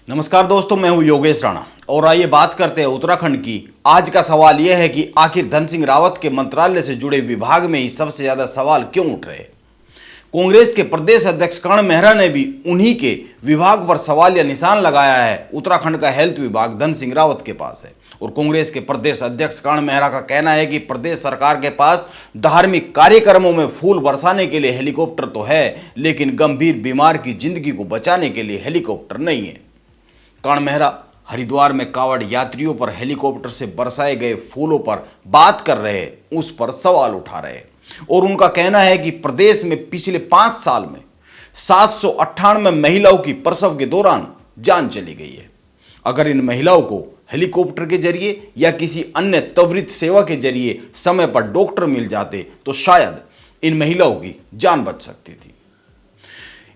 नमस्कार दोस्तों, मैं हूं योगेश राणा और आइए बात करते हैं उत्तराखंड की। आज का सवाल यह है कि आखिर धन सिंह रावत के मंत्रालय से जुड़े विभाग में ही सबसे ज्यादा सवाल क्यों उठ रहे हैं। कांग्रेस के प्रदेश अध्यक्ष कर्ण मेहरा ने भी उन्हीं के विभाग पर सवाल या निशान लगाया है। उत्तराखंड का हेल्थ विभाग धन सिंह रावत के पास है और कांग्रेस के प्रदेश अध्यक्ष कर्ण मेहरा का कहना है कि प्रदेश सरकार के पास धार्मिक कार्यक्रमों में फूल बरसाने के लिए हेलीकॉप्टर तो है, लेकिन गंभीर बीमार की जिंदगी को बचाने के लिए हेलीकॉप्टर नहीं है। कर्ण मेहरा हरिद्वार में कांवड़ यात्रियों पर हेलीकॉप्टर से बरसाए गए फूलों पर बात कर रहे हैं, उस पर सवाल उठा रहे हैं और उनका कहना है कि प्रदेश में पिछले 5 साल में 798 महिलाओं की प्रसव के दौरान जान चली गई है। अगर इन महिलाओं को हेलीकॉप्टर के जरिए या किसी अन्य त्वरित सेवा के जरिए समय पर डॉक्टर मिल जाते तो शायद इन महिलाओं की जान बच सकती थी।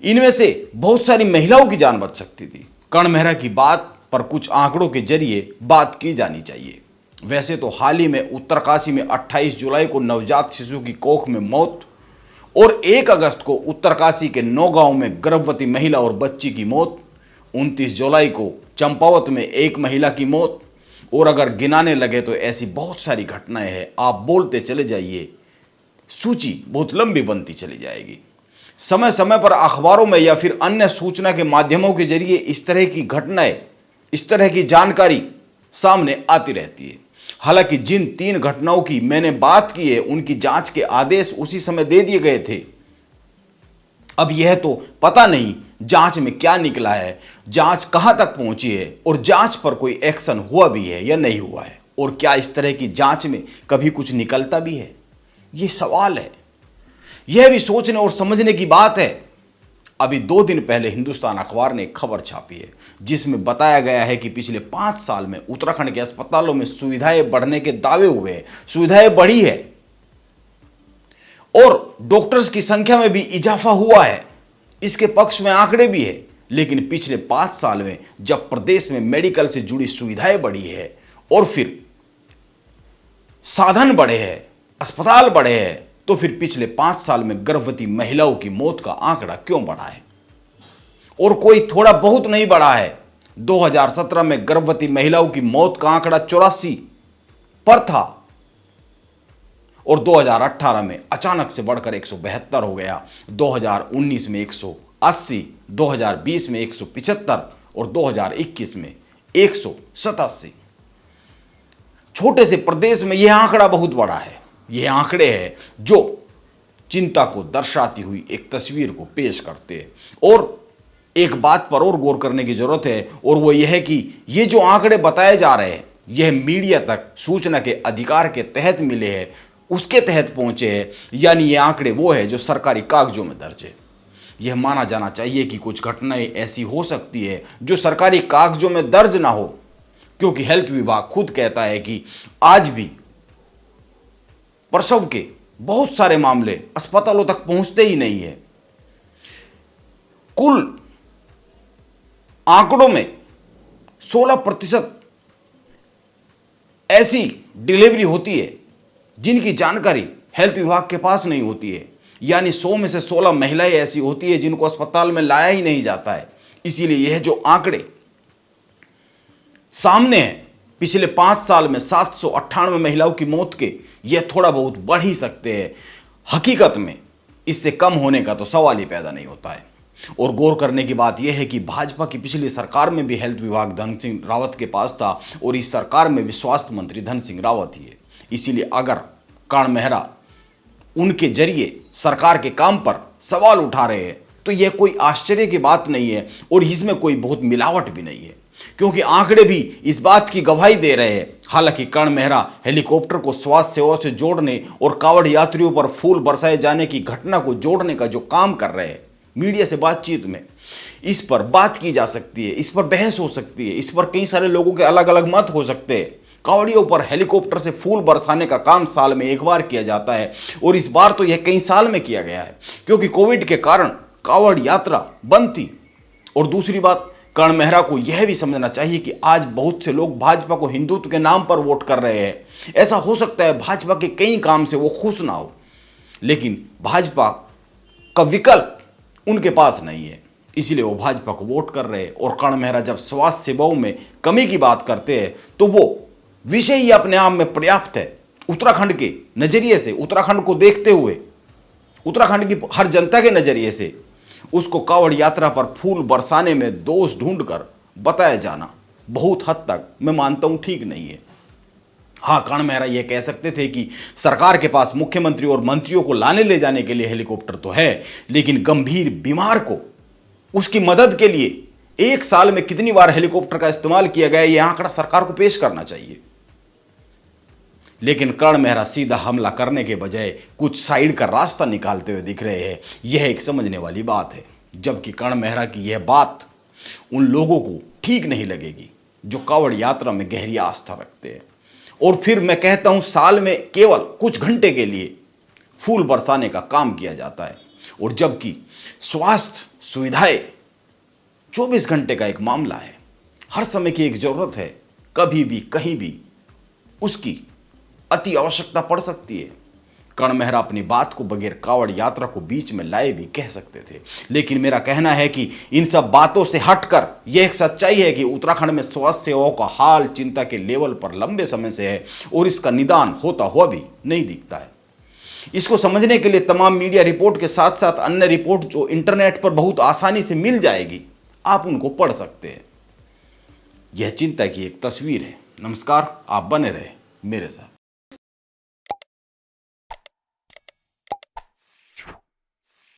इनमें से बहुत सारी महिलाओं की जान बच सकती थी। कर्ण मेहरा की बात पर कुछ आंकड़ों के जरिए बात की जानी चाहिए। वैसे तो हाल ही में उत्तरकाशी में 28 जुलाई को नवजात शिशु की कोख में मौत और 1 अगस्त को उत्तरकाशी के 9 गांव में गर्भवती महिला और बच्ची की मौत, 29 जुलाई को चंपावत में 1 महिला की मौत, और अगर गिनाने लगे तो ऐसी बहुत सारी घटनाएं हैं। आप बोलते चले जाइए, सूची बहुत लंबी बनती चली जाएगी। समय समय पर अखबारों में या फिर अन्य सूचना के माध्यमों के जरिए इस तरह की घटनाएं, इस तरह की जानकारी सामने आती रहती है। हालांकि जिन 3 घटनाओं की मैंने बात की है उनकी जांच के आदेश उसी समय दे दिए गए थे। अब यह तो पता नहीं जांच में क्या निकला है, जांच कहां तक पहुंची है और जांच पर कोई एक्शन हुआ भी है या नहीं हुआ है, और क्या इस तरह की जांच में कभी कुछ निकलता भी है, यह सवाल है। यह भी सोचने और समझने की बात है। अभी 2 दिन पहले हिंदुस्तान अखबार ने एक खबर छापी है जिसमें बताया गया है कि पिछले 5 साल में उत्तराखंड के अस्पतालों में सुविधाएं बढ़ने के दावे हुए हैं। सुविधाएं बढ़ी है और डॉक्टर्स की संख्या में भी इजाफा हुआ है। इसके पक्ष में आंकड़े भी है, लेकिन पिछले 5 साल में जब प्रदेश में मेडिकल से जुड़ी सुविधाएं बढ़ी है और फिर साधन बढ़े हैं, अस्पताल बढ़े हैं, तो फिर पिछले 5 साल में गर्भवती महिलाओं की मौत का आंकड़ा क्यों बढ़ा है? और कोई थोड़ा बहुत नहीं बढ़ा है। 2017 में गर्भवती महिलाओं की मौत का आंकड़ा 84 पर था और 2018 में अचानक से बढ़कर 172 हो गया। 2019 में 180, 2020 में 175 और 2021 में 187। छोटे से प्रदेश में यह आंकड़ा बहुत बड़ा है। ये आंकड़े हैं जो चिंता को दर्शाती हुई एक तस्वीर को पेश करते हैं और एक बात पर और गौर करने की जरूरत है, और वो यह है कि ये जो आंकड़े बताए जा रहे हैं यह मीडिया तक सूचना के अधिकार के तहत मिले हैं, उसके तहत पहुंचे हैं, यानी ये आंकड़े वो है जो सरकारी कागजों में दर्ज है। यह माना जाना चाहिए कि कुछ घटनाएं ऐसी हो सकती है जो सरकारी कागजों में दर्ज ना हो, क्योंकि हेल्थ विभाग खुद कहता है कि आज भी प्रसव के बहुत सारे मामले अस्पतालों तक पहुंचते ही नहीं है। कुल आंकड़ों में 16% ऐसी डिलीवरी होती है जिनकी जानकारी हेल्थ विभाग के पास नहीं होती है, यानी 100 में से 16 महिलाएं ऐसी होती है जिनको अस्पताल में लाया ही नहीं जाता है। इसीलिए यह जो आंकड़े सामने हैं पिछले 5 साल में 798 महिलाओं की मौत के, यह थोड़ा बहुत बढ़ ही सकते हैं। हकीकत में इससे कम होने का तो सवाल ही पैदा नहीं होता है। और गौर करने की बात यह है कि भाजपा की पिछली सरकार में भी हेल्थ विभाग धन सिंह रावत के पास था और इस सरकार में भी स्वास्थ्य मंत्री धन सिंह रावत ही है। इसीलिए अगर कर्ण मेहरा उनके जरिए सरकार के काम पर सवाल उठा रहे हैं तो यह कोई आश्चर्य की बात नहीं है और इसमें कोई बहुत मिलावट भी नहीं है, क्योंकि आंकड़े भी इस बात की गवाही दे रहे हैं। हालांकि कर्ण मेहरा हेलीकॉप्टर को स्वास्थ्य सेवा से जोड़ने और कांवड़ यात्रियों पर फूल बरसाए जाने की घटना को जोड़ने का जो काम कर रहे हैं, मीडिया से बातचीत में इस पर बात की जा सकती है, इस पर बहस हो सकती है, इस पर कई सारे लोगों के अलग अलग मत हो सकते हैं। कांवड़ियों पर हेलीकॉप्टर से फूल बरसाने का काम साल में 1 बार किया जाता है और इस बार तो यह कई साल में किया गया है, क्योंकि कोविड के कारण कांवड़ यात्रा बंद थी। और दूसरी बात, कर्ण मेहरा को यह भी समझना चाहिए कि आज बहुत से लोग भाजपा को हिंदुत्व के नाम पर वोट कर रहे हैं। ऐसा हो सकता है भाजपा के कई काम से वो खुश ना हो, लेकिन भाजपा का विकल्प उनके पास नहीं है। इसीलिए वो भाजपा को वोट कर रहे हैं। और कर्ण मेहरा जब स्वास्थ्य सेवाओं में कमी की बात करते हैं तो वो विषय ही अपने आप में पर्याप्त है। उत्तराखंड के नजरिए से, उत्तराखंड को देखते हुए, उत्तराखंड की हर जनता के नजरिए से उसको कांवड़ यात्रा पर फूल बरसाने में दोष ढूंढकर बताया जाना बहुत हद तक मैं मानता हूं ठीक नहीं है। हाँ, कर्ण मेहरा यह कह सकते थे कि सरकार के पास मुख्यमंत्री और मंत्रियों को लाने ले जाने के लिए हेलीकॉप्टर तो है, लेकिन गंभीर बीमार को उसकी मदद के लिए एक साल में कितनी बार हेलीकॉप्टर का इस्तेमाल किया गया यह आंकड़ा सरकार को पेश करना चाहिए। लेकिन कर्ण मेहरा सीधा हमला करने के बजाय कुछ साइड का रास्ता निकालते हुए दिख रहे हैं। यह एक समझने वाली बात है। जबकि कर्ण मेहरा की यह बात उन लोगों को ठीक नहीं लगेगी जो कांवड़ यात्रा में गहरी आस्था रखते हैं। और फिर मैं कहता हूं, साल में केवल कुछ घंटे के लिए फूल बरसाने का काम किया जाता है, और जबकि स्वास्थ्य सुविधाएं 24 घंटे का एक मामला है। हर समय की एक जरूरत है, कभी भी कहीं भी उसकी अति आवश्यकता पड़ सकती है। कर्ण मेहरा अपनी बात को बगैर कांवड़ यात्रा को बीच में लाए भी कह सकते थे, लेकिन मेरा कहना है कि इन सब बातों से हटकर यह एक सच्चाई है कि उत्तराखंड में स्वास्थ्य सेवाओं का हाल चिंता के लेवल पर लंबे समय से है और इसका निदान होता हुआ भी नहीं दिखता है। इसको समझने के लिए तमाम मीडिया रिपोर्ट के साथ साथ अन्य रिपोर्ट जो इंटरनेट पर बहुत आसानी से मिल जाएगी, आप उनको पढ़ सकते हैं। यह चिंता की एक तस्वीर है। नमस्कार, आप बने रहे मेरे साथ।